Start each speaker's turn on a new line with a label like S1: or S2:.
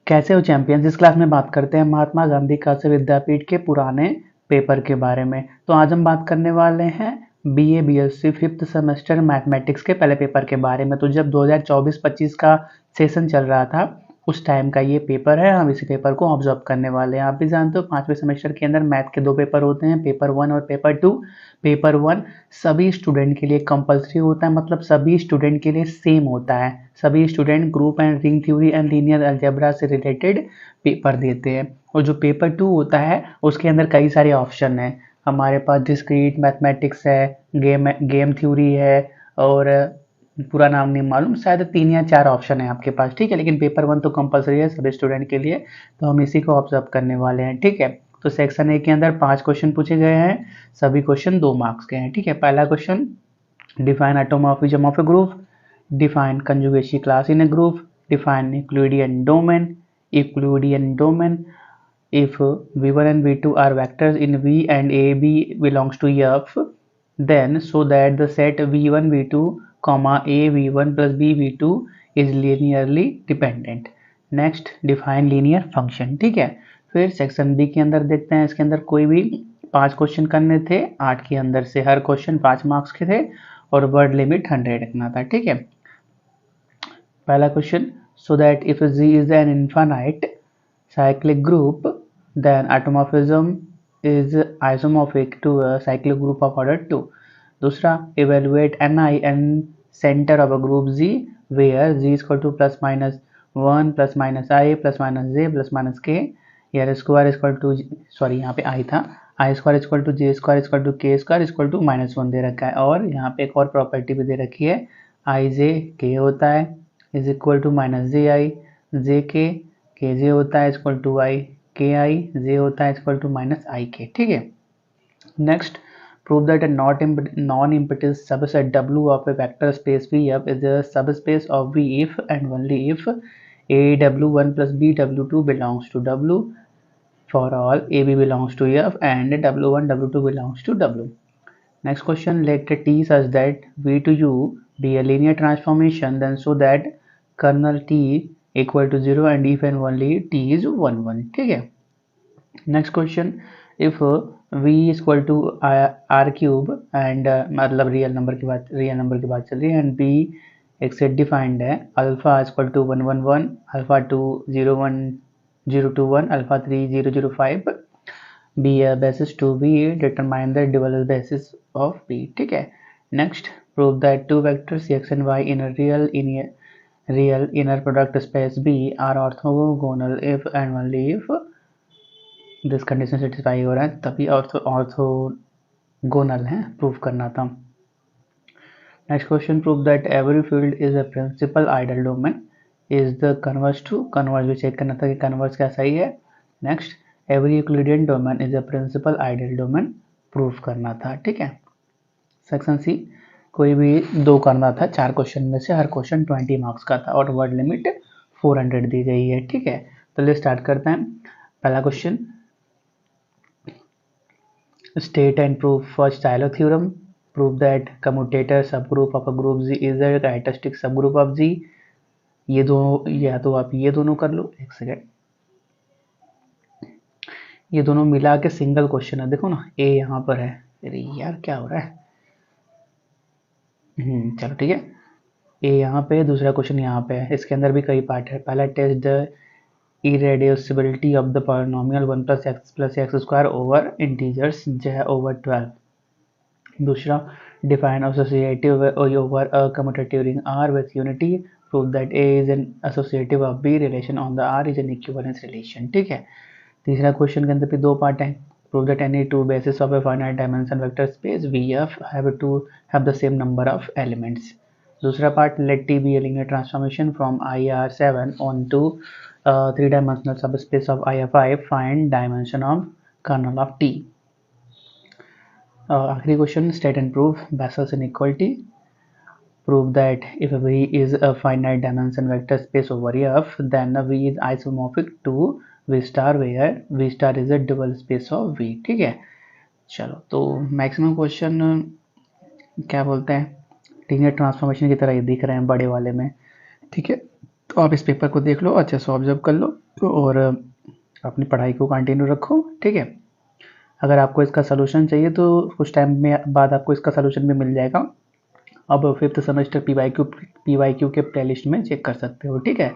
S1: कैसे हो चैंपियंस। इस क्लास में बात करते हैं महात्मा गांधी काशी विद्यापीठ के पुराने पेपर के बारे में। तो आज हम बात करने वाले हैं BA BSc fifth semester mathematics के पहले पेपर के बारे में। तो जब 2024-25 का सेशन चल रहा था उस टाइम का ये पेपर है, हम इसी पेपर को ऑब्जर्व करने वाले हैं। आप भी जानते हो 5वें सेमेस्टर के अंदर मैथ के 2 पेपर होते हैं, पेपर 1 और पेपर 2। पेपर 1 सभी स्टूडेंट के लिए कंपलसरी होता है, मतलब सभी स्टूडेंट के लिए सेम होता है। सभी student group and ring theory and linear algebra से रिलेटेड पेपर देते हैं। और जो पेपर 2 होता है उसके अंदर कई सारे ऑप्शन हैं। हमारे पास डिस्क्रीट मैथमेटिक्स है, गेम थ्योरी है, और पूरा नाम नहीं मालूम, शायद 3 या 4 ऑप्शन है आपके पास, ठीक है। लेकिन पेपर 1 तो कंपलसरी है सभी स्टूडेंट के लिए, तो हम इसी को ऑब्जर्व करने वाले हैं, ठीक है। तो सेक्शन ए के अंदर 5 क्वेश्चन पूछे गए हैं, सभी क्वेश्चन 2 मार्क्स के हैं, ठीक है। पहला question, define automorphism of A group, define conjugacy class in a group, define Euclidean domain, Euclidean domain, if v1 and v2 are vectors in V and AB belongs to F, then so that the set v1 v2 comma a v1 plus b v2 is linearly dependent. Next define linear function, ठीक है। फिर section B के अंदर देखते हैं, इसके अंदर कोई भी 5 क्वेश्चन करने थे, 8 के अंदर से हर क्वेश्चन 5 मार्क्स के थे और वर्ड लिमिट 100 रखना था, ठीक है। पहला question, so that if Z is an infinite cyclic group then automorphism is isomorphic to a cyclic group of order 2. दूसरा, evaluate Ni and center of a group Z where Z is equal to plus minus 1 plus minus I plus minus J plus minus K, here square is equal to, sorry यहाँ पे I था, I square is equal to J square is equal to K square is equal to minus 1 दे रखा है। और यहाँ पे एक और प्रॉपर्टी भी दे रखी है, I J K होता है इज इक्वल टू माइनस जे आई जे के जे होता है इक्वल टू आई के आई जे होता है इक्वल टू माइनस आई के, ठीक है। Next, prove that a non-empty subset W of a vector space VF is a subspace of V if and only if a W1 plus b W2 belongs to W for all AB belongs to F and W1 W2 belongs to W. Next question, let T such that V to U be a linear transformation then so that kernel t equal to 0 and if and only t is 1 1, ठीक है। Next question, if v equal to R cube and मतलब real number की बात चल रही है, and b एक set defined है, alpha equal to 1 1 1, alpha 2 0 1 0 2 1, alpha 3 0 0 5, b basis to b, determine the dual basis of b, ठीक है। Next, prove that two vectors x and y in a real inner product space B are orthogonal if and only if this condition satisfy हो रहा है, तभी orthogonal है, prove करना था। Next question, prove that every field is a principal ideal domain is the converse too, converse भी check करना था कि कन्वर्स क्या सही है। Next, every Euclidean domain is a principal ideal domain, prove करना था, ठीक है। सेक्शन सी, कोई भी 2 करना था, 4 क्वेश्चन में से हर क्वेश्चन 20 मार्क्स का था और वर्ड लिमिट 400 दी गई है, ठीक है। तो ले स्टार्ट करते हैं। पहला question, state and prove first Taylor theorem, prove that commutator subgroup of a group G is a characteristic subgroup of G. ये दोनों, या तो आप ये दोनों कर लो, एक सेकेंड, ये दोनों मिला के सिंगल क्वेश्चन है, देखो ना ए यहाँ पर है, अरे यार क्या हो रहा है, चलो ठीक है। ए यहाँ पे, दूसरा क्वेश्चन यहाँ पे है, इसके अंदर भी कई पार्ट है। पहला, test the irreducibility of the polynomial 1 plus x square over integers j over 12। दूसरा, define associative over a commutative ring R with unity, prove that A is an associative of B, relation on the R is an equivalence relation, ठीक है। तीसरा question के अंदर भी 2 part है, prove that any 2 bases of a finite dimension vector space VF have the same number of elements। दूसरा part, let T be a linear transformation from IR7 onto 3-dimensional subspace of IF5, find dimension of kernel of T। आखिरी question, state and prove Bessel's inequality, prove that if V is a finite dimension vector space over F then V is isomorphic to V star where V star is a dual space of V, ठीक है। चलो, तो maximum question क्या बोलते हैं, linear transformation की तरह ये दिख रहे हैं बड़े वाले में, ठीक है। तो आप इस पेपर को देख लो, अच्छे से ऑब्जर्व कर लो और अपनी पढ़ाई को कंटिन्यू रखो, ठीक है। अगर आपको इसका सलूशन चाहिए तो कुछ टाइम में बाद आपको इसका सलूशन भी मिल जाएगा। अब 5th सेमेस्टर पीवाईक्यू के प्लेलिस्ट में चेक कर सकते हो, ठीक है।